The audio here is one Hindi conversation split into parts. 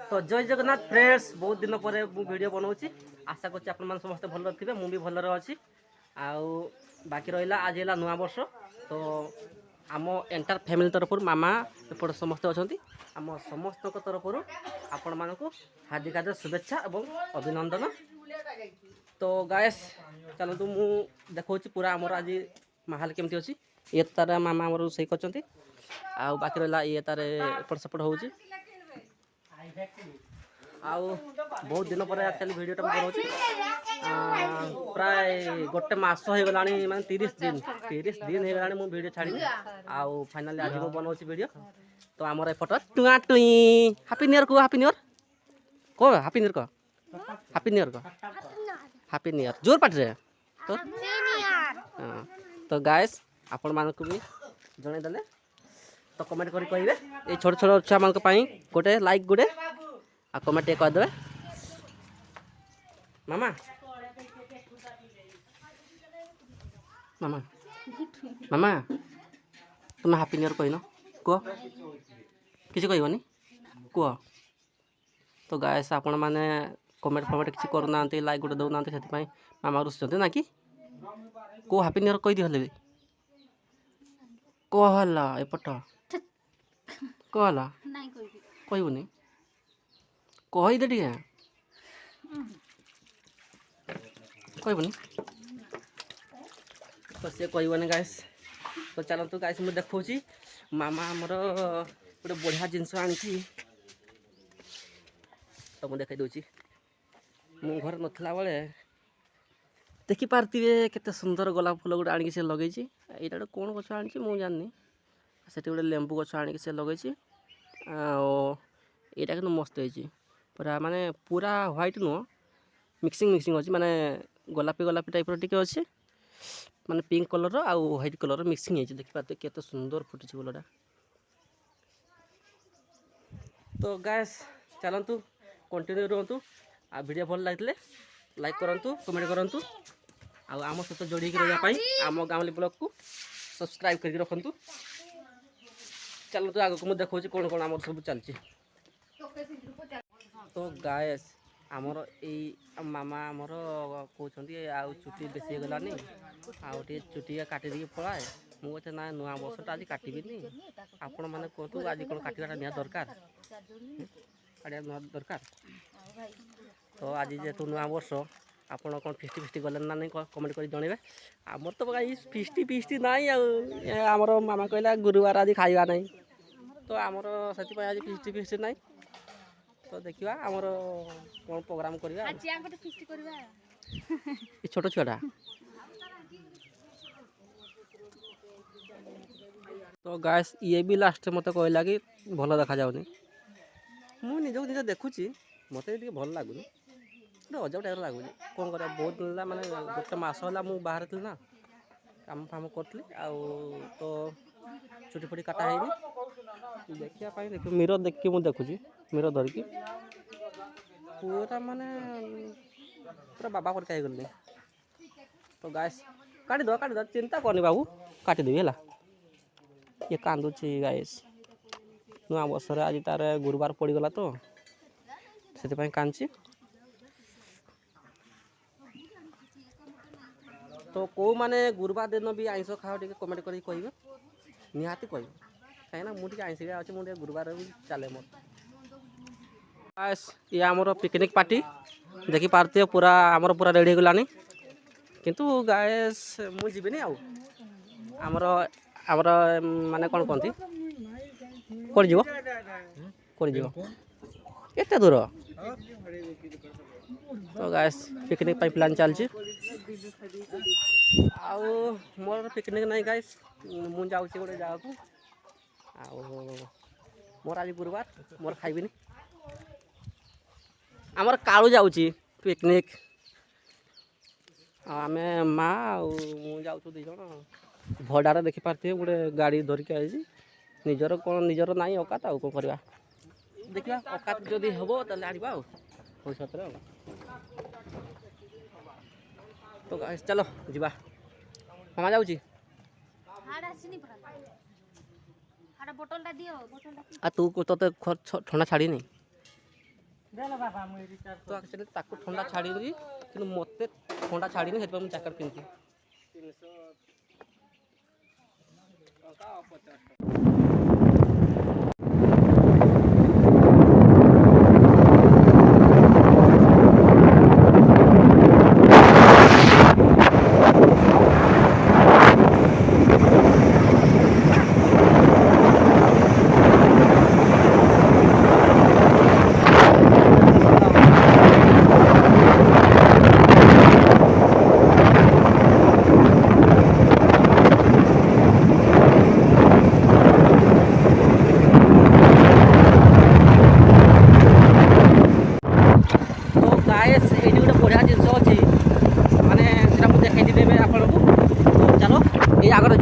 तो जय जगन्नाथ फ्रेंड्स, बहुत दिन पर वीडियो बनाऊँगी। आशा कर समस्त भल थे, मुझे भलर अच्छी। आउ बाकी रहा आज है नुआ वर्ष, तो आम एंटायर फैमिली तरफ मामा एपट समस्ते अच्छा आम समस्त तरफ आपण मानक हार्दिक हार्दिक शुभेच्छा और अभिनंदन। तो गायस चलतु मु देखा पूरा आमर आज माहल केमती अच्छी। ये तार मामा आमर रोषे कर बाकी रहा ये तार एपट सेपट हो बहुत दिन पर एक्चुअली वीडियो बनाऊँ प्राय गोटे मस हो गला माने 30 दिन हो गला मुझे वीडियो छाड़ी आउ फाइनाली आज मुझे बनाऊँ वीडियो। तो आमर एपट टुआ टुई हापी न्यू ईयर को हापी न्यू ईयर कह हापी न्यू ईयर कह हापी न्यू ईयर कह हापी न्यू ईयर जोर पार्टी तो हाँ। तो गाइस आपण मानक भी जनईदे तो कमेंट करी कहे ये छोट छोट छुआ मान गोटे लाइक गोटे आ कमेंट ये करदे मामा मामा मामा तुम हापी न्यू ईयर कहन कह किसी कहबनी कह। तो गाइस आपण मैंने कमेंट फमेंट किसी करूना लाइक गोटे दौना से मामा रुषुच्च ना कि को हापी न्यू ईयर कही दिहले भी कहला एपट कहला कहबुनि कहीदे टे कहबुनि तो सी कहबनी गाइस। तो चलतु गाइस मुझे देखी मामा आमर गोटे बढ़िया जिनस आनी तो मुझे देखी दूसरी मु घर नथिला बेले देखी पार्थिवे केते सुंदर गोलाप फूल गोटे आनिक से लगे यहाँ गोटे कौन गछ आनी मुझे जानी से गोटे लेंबू गछ आनिक से लगे यहाँ कि मस्त है पूरा माने पूरा व्हाइट नुह मिक्सिंग मिक्सिंग अच्छी माने गोलापी गोलापी टाइप टे अच्छे माने पिंक कलर आउ व्हाइट कलर मिक्सिंग है देखिए केते सुंदर फुटी फूलटा। तो गैस चलतु कंटिन्यू रुहतु आ वीडियो भल लगे लाइक करूँ कमेंट करूँ आम सहित जोड़ी रही आम गाँवली ब्लॉग को सब्सक्राइब करके रखु। चलतु आगे मुझे देखा कौन कौन आम सब चलती। तो गायस आमर यही मामा आमर कहते आउ चुटी बेसी गलानी आउटे चुटी काटी दी पलाए मुझे ना नुआ वर्षटा आज काटबी आपण मैंने कहतु आज कौन काटा निहा दरकार काटा नुआ दरकार। तो आज जेहेतु नुआ वर्ष आपड़ कौन फिस्टी फिस्टी गले ना नहीं कमेंट कर जनइबे। आमर तो फिस्टी फिस्टी ना आमर मामा कहला गुरुवार आज खाइबा नहीं तो आमर से आज फिस्टी फिस्टी ना। तो देखा आमर कौन प्रोग्राम करवा छोट छुआटा। तो गाइस ये भी लास्ट मत कहला कि भल देखा जाऊनी मुझे निजे देखुची मत भल लगुनि अजब टाइप लगुच कौन कर बहुत माने गोटे मस है मुझे बाहर थी ना काम फाम करी तो चुटी फुटी काटा है देखापी देख मिरर देखिए मुझे देखुची मिरर धरिकी पूरा माने पूरा बाबा पर कहीं गलनी। तो गाइस काट दो चिंता करनी बाबू काटिदेवी है ये कांदुची गाइस नुआ वर्ष आज तार गुरुवार पड़गला तो से कांची। तो कौ माने गुरुवार दिन भी आइंस खाओ टे कमेंट कर कहे निहाती कह कहीं मुझे आइंस अच्छे मुझे गुरुवार भी चले मोर। ये आमर पिकनिक पार्टी देखी पार्थे पूरा आमर पूरा रेडी हो गलानी किंतु गायस मुझे जीविनी आमर आमर माने कौन कहती कौन जीव कौन जीव एत दूर। तो गायस पिकनिक प्लान चलती मोर पिकनिक नहीं गाइस मुझे जाऊँगी गोटे जगह को मोर आज गुरुवार मोर खाइबिनी आमर कालू जाऊँगी पिकनिक आम माँ जाऊँ दीज भड़ारे देखी पार्थे गोटे गाड़ी धरिकी आई निजर कौन निजर ना औकात आउ कौन करवा देखा औकात जदि हम ताले आनिबा पैसा तो। तो चलो जीवा मामा जाऊँगी आ तू तो ठंडा छाड़ी नहीं ତ ଆକ୍ଚୁଆଲି ତାକୁ ଥଣ୍ଡା ଛାଡ଼ିନି କିନ୍ତୁ ମୋତେ ଥଣ୍ଡା ଛାଡ଼ିନି ସେଥିପାଇଁ ମୁଁ ଜ୍ୟାକେଟ୍ ପିନ୍ଧି।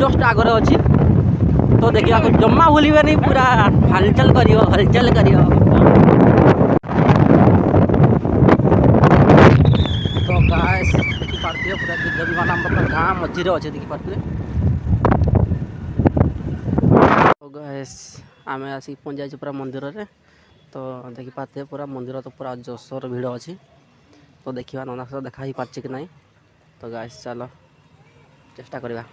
जस्ट आगे अच्छी तो देखिए जमा भूलिए पूरा हलचल करियो हलचल करियो। तो गाइस देखी पार्थिव पूरा जमीवाला पूरा गाँ मझे अच्छे देखी पार्थिव। तो गाइस आम आसिक पहुँच जाए पूरा मंदिर रे तो देखी पार्थिव पूरा मंदिर तो पूरा जोशर भिड़ अच्छी तो देखा नना सहित देखा ही पार्चे कि नहीं। तो गाइस चलो चेष्टा करवा।